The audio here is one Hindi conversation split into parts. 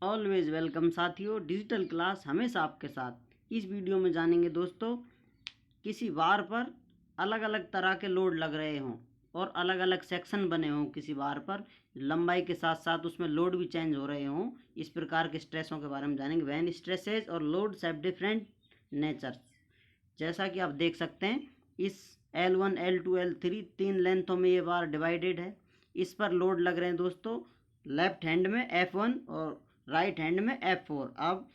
ऑलवेज वेलकम साथियों, डिजिटल क्लास हमेशा आपके साथ। इस वीडियो में जानेंगे दोस्तों, किसी बार पर अलग अलग तरह के लोड लग रहे हों और अलग अलग सेक्शन बने हों, किसी बार पर लंबाई के साथ साथ उसमें लोड भी चेंज हो रहे हों, इस प्रकार के स्ट्रेसों के बारे में जानेंगे। व्हेन स्ट्रेसेज और लोड्स हैव डिफरेंट नेचर्स। जैसा कि आप देख सकते हैं, इस L1 L2 L3 तीन लेंथों में ये बार डिवाइडेड है। इस पर लोड लग रहे हैं दोस्तों, लेफ्ट हैंड में F1 और राइट हैंड में F4। अब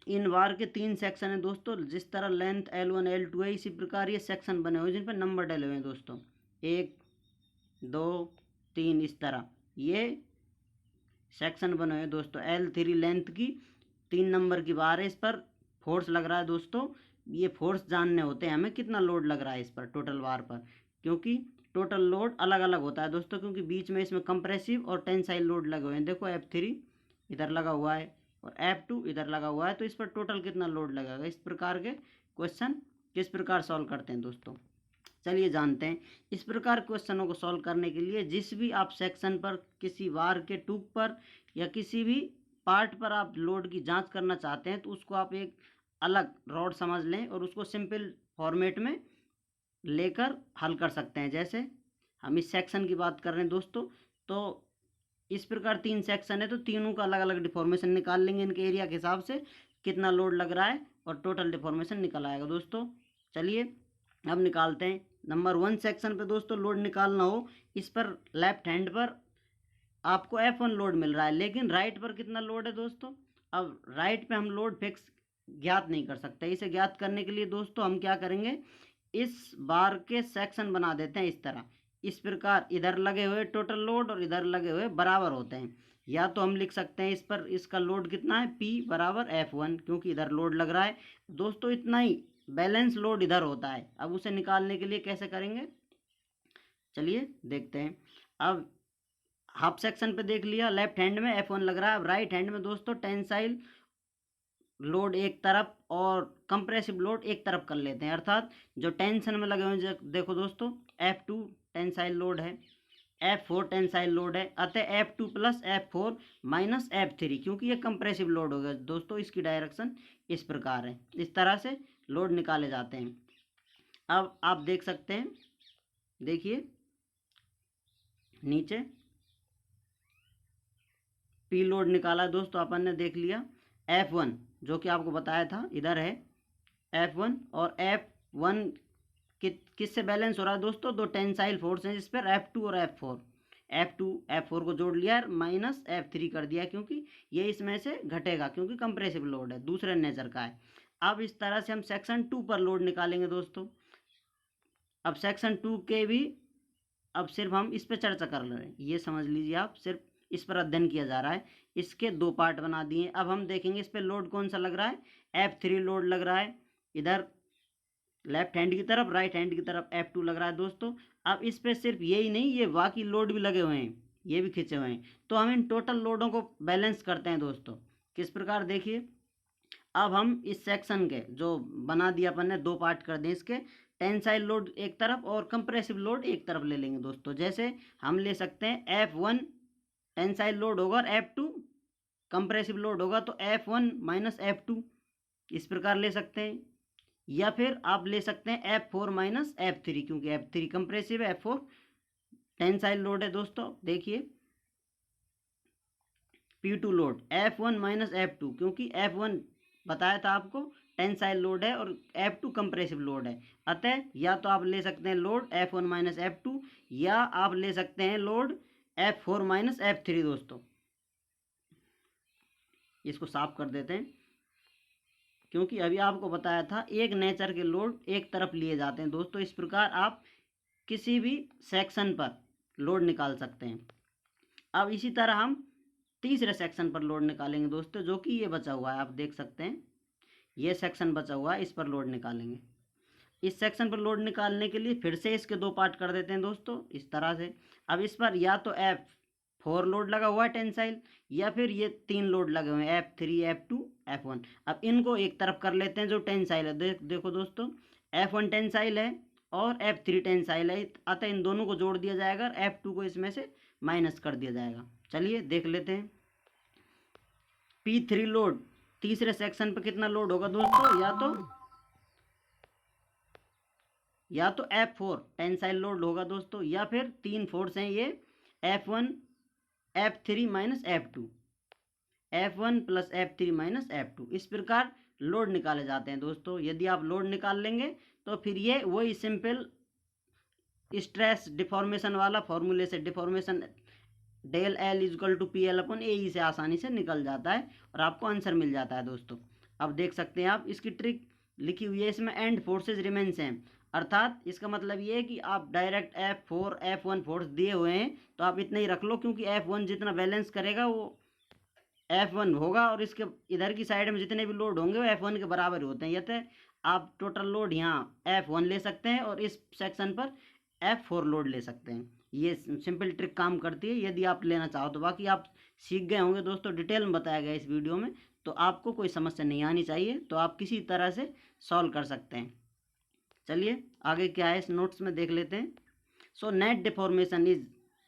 इन बार के तीन सेक्शन हैं दोस्तों। जिस तरह लेंथ L1 L2 है, इसी प्रकार ये सेक्शन बने हुए हैं जिन पर नंबर डले हुए हैं दोस्तों, 1 2 3। इस तरह ये सेक्शन बने हुए हैं दोस्तों। L3 लेंथ की 3 नंबर की बार है, इस पर फोर्स लग रहा है दोस्तों। ये फोर्स जानने होते हैं हमें, कितना लोड लग रहा है इस पर टोटल बार पर, क्योंकि टोटल लोड अलग अलग होता है दोस्तों, क्योंकि बीच में इसमें कंप्रेसिव और टेंसाइल लोड लगे हुए हैं। देखो F3 इधर लगा हुआ है और F2 इधर लगा हुआ है, तो इस पर टोटल कितना लोड लगेगा। इस प्रकार के क्वेश्चन किस प्रकार सॉल्व करते हैं दोस्तों, चलिए जानते हैं। इस प्रकार क्वेश्चनों को सॉल्व करने के लिए जिस भी आप सेक्शन पर, किसी बार के टूक पर या किसी भी पार्ट पर आप लोड की जांच करना चाहते हैं, तो उसको आप एक अलग रॉड समझ लें और उसको सिंपल फॉर्मेट में लेकर हल कर सकते हैं। जैसे हम इस सेक्शन की बात कर रहे हैं दोस्तों, तो इस प्रकार तीन सेक्शन है, तो तीनों का अलग अलग डिफॉर्मेशन निकाल लेंगे इनके एरिया के हिसाब से, कितना लोड लग रहा है और टोटल डिफॉर्मेशन निकल आएगा दोस्तों। चलिए अब निकालते हैं। नंबर 1 सेक्शन पे दोस्तों लोड निकालना हो, इस पर लेफ्ट हैंड पर आपको F1 लोड मिल रहा है, लेकिन राइट पर कितना लोड है दोस्तों। अब राइट पे हम लोड फिक्स ज्ञात नहीं कर सकते। इसे ज्ञात करने के लिए दोस्तों हम क्या करेंगे, इस बार के सेक्शन बना देते हैं इस तरह। इस प्रकार इधर लगे हुए टोटल लोड और इधर लगे हुए बराबर होते हैं। या तो हम लिख सकते हैं इस पर इसका लोड कितना है, P बराबर F1, क्योंकि इधर लोड लग रहा है दोस्तों। इतना ही बैलेंस लोड इधर होता है। अब उसे निकालने के लिए कैसे करेंगे, चलिए देखते हैं। अब हाफ सेक्शन पे देख लिया, लेफ्ट हैंड में F1 लग रहा है। अब राइट हैंड में दोस्तों टेंसाइल लोड एक तरफ और कंप्रेसिव लोड एक तरफ कर लेते हैं, अर्थात जो टेंशन में लगे हुए हैं, देखो दोस्तों F2 टेंसाइल लोड है, F4 टेंसाइल लोड है, अतः F2 plus F4 minus F3, क्योंकि ये कंप्रेसिव लोड होगा दोस्तों। इसकी डायरेक्शन इस प्रकार है। इस तरह से लोड निकाले जाते हैं। अब आप देख सकते हैं, देखिए नीचे P लोड निकाला दोस्तों अपन ने, देख लिया। F1 जो कि आपको बताया था इधर है F1, और F1 किससे बैलेंस हो रहा है दोस्तों, दो टेंसाइल फोर्स हैं जिस पर F2 और F4। F4 को जोड़ लिया माइनस F3 कर दिया, क्योंकि ये इसमें से घटेगा, क्योंकि कंप्रेसिव लोड है, दूसरे नेचर का है। अब इस तरह से हम सेक्शन 2 पर लोड निकालेंगे दोस्तों। अब सेक्शन 2 के भी अब सिर्फ हम इस पर चर्चा कर रहे हैं, ये समझ लीजिए आप, सिर्फ इस पर अध्ययन किया जा रहा है। इसके दो पार्ट बना दिए। अब हम देखेंगे इस पर लोड कौन सा लग रहा है, F3 लोड लग रहा है इधर लेफ्ट हैंड की तरफ, राइट हैंड की तरफ F2 लग रहा है दोस्तों। अब इस पर सिर्फ यही नहीं, ये बाकी लोड भी लगे हुए हैं, ये भी खींचे हुए हैं। तो हम इन टोटल लोडों को बैलेंस करते हैं दोस्तों। किस प्रकार, देखिए। अब हम इस सेक्शन के जो बना दिया अपन ने, दो पार्ट कर दें इसके, टेंसाइल लोड एक तरफ और कंप्रेसिव लोड एक तरफ ले लेंगे दोस्तों। जैसे हम ले सकते हैं F1 टेंसाइल लोड होगा और F2 कंप्रेसिव लोड होगा, तो F1 माइनस F2 इस प्रकार ले सकते हैं। या फिर आप ले सकते हैं F4 माइनस F3, क्योंकि F3 कंप्रेसिव है, F4 टेंसाइल लोड है दोस्तों। देखिए P2 load F1 minus F2, क्योंकि F1 बताया था आपको टेंसाइल लोड है और F2 कंप्रेसिव लोड है। अतः या तो आप ले सकते हैं लोड F1 माइनस F2, या आप ले सकते हैं लोड F4 माइनस F3 दोस्तों। इसको साफ कर देते हैं, क्योंकि अभी आपको बताया था एक नेचर के लोड एक तरफ लिए जाते हैं दोस्तों। इस प्रकार आप किसी भी सेक्शन पर लोड निकाल सकते हैं। अब इसी तरह हम तीसरे सेक्शन पर लोड निकालेंगे दोस्तों, जो कि ये बचा हुआ है, आप देख सकते हैं ये सेक्शन बचा हुआ है, इस पर लोड निकालेंगे। इस सेक्शन पर लोड निकालने के लिए फिर से इसके दो पार्ट कर देते हैं दोस्तों, इस तरह से। अब इस पर या तो F4 लोड लगा हुआ है टेंसाइल, या फिर ये तीन लोड लगे हुए हैं F3 F2 F1। अब इनको एक तरफ कर लेते हैं जो टेंसाइल है। देखो दोस्तों, F1 टेंसाइल है और F3 टेंसाइल है, अतः इन दोनों को जोड़ दिया जाएगा और F2 को इसमें से माइनस कर दिया जाएगा। चलिए देख लेते हैं। P3 लोड तीसरे सेक्शन पे कितना लोड होगा दोस्तों, या तो F4 टेंसाइल लोड होगा दोस्तों, या फिर 3 फोर्स हैं ये F1 F3 minus F2, F1 plus F3 minus F2। इस प्रकार लोड निकाले जाते हैं दोस्तों। यदि आप लोड निकाल लेंगे तो फिर ये वही सिंपल स्ट्रेस डिफॉर्मेशन वाला फॉर्मूले से deformation del L is equal to P L upon A से आसानी से निकल जाता है और आपको आंसर मिल जाता है दोस्तों। अब देख सकते हैं आप, इसकी ट्रिक लिखी हुई है इसमें, एंड फोर्सेज रिमेन सेम, अर्थात इसका मतलब ये है कि आप डायरेक्ट F4 F1 फोर्स दिए हुए हैं तो आप इतना ही रख लो, क्योंकि F1 जितना बैलेंस करेगा वो F1 होगा और इसके इधर की साइड में जितने भी लोड होंगे वो F1 के बराबर होते हैं। यह आप टोटल लोड यहाँ F1 ले सकते हैं और इस सेक्शन पर F4 लोड ले सकते हैं। ये सिंपल ट्रिक काम करती है यदि आप लेना चाहो तो। बाकी आप सीख गए होंगे दोस्तों, डिटेल में बताया गया इस वीडियो में, तो आपको कोई समस्या नहीं आनी चाहिए, तो आप किसी तरह से सॉल्व कर सकते हैं। चलिए आगे क्या है इस नोट्स में देख लेते हैं। सो नेट डिफॉर्मेशन इज,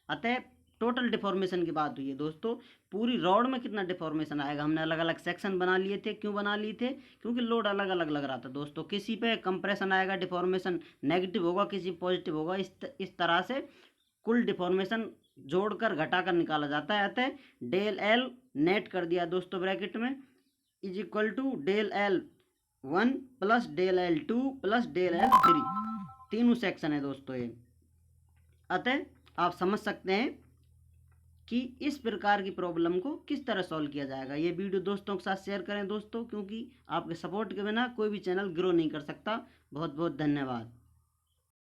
अतः टोटल डिफॉर्मेशन की बात हुई है दोस्तों। पूरी रॉड में कितना डिफॉर्मेशन आएगा, हमने अलग अलग सेक्शन बना लिए थे। क्यों बना लिए थे, क्योंकि लोड अलग अलग लग रहा था दोस्तों। किसी पे कंप्रेशन आएगा, डिफॉर्मेशन नेगेटिव होगा, किसी पॉजिटिव होगा। इस तरह से कुल डिफॉर्मेशन जोड़कर घटाकर निकाला जाता है। अतः डेल एल नेट कर दिया दोस्तों ब्रैकेट में, is equal to del L 1 plus del L 2 plus del L 3, तीनों सेक्शन है दोस्तों ये। अतः आप समझ सकते हैं कि इस प्रकार की प्रॉब्लम को किस तरह सॉल्व किया जाएगा। ये वीडियो दोस्तों के साथ शेयर करें दोस्तों, क्योंकि आपके सपोर्ट के बिना कोई भी चैनल ग्रो नहीं कर सकता। बहुत बहुत धन्यवाद।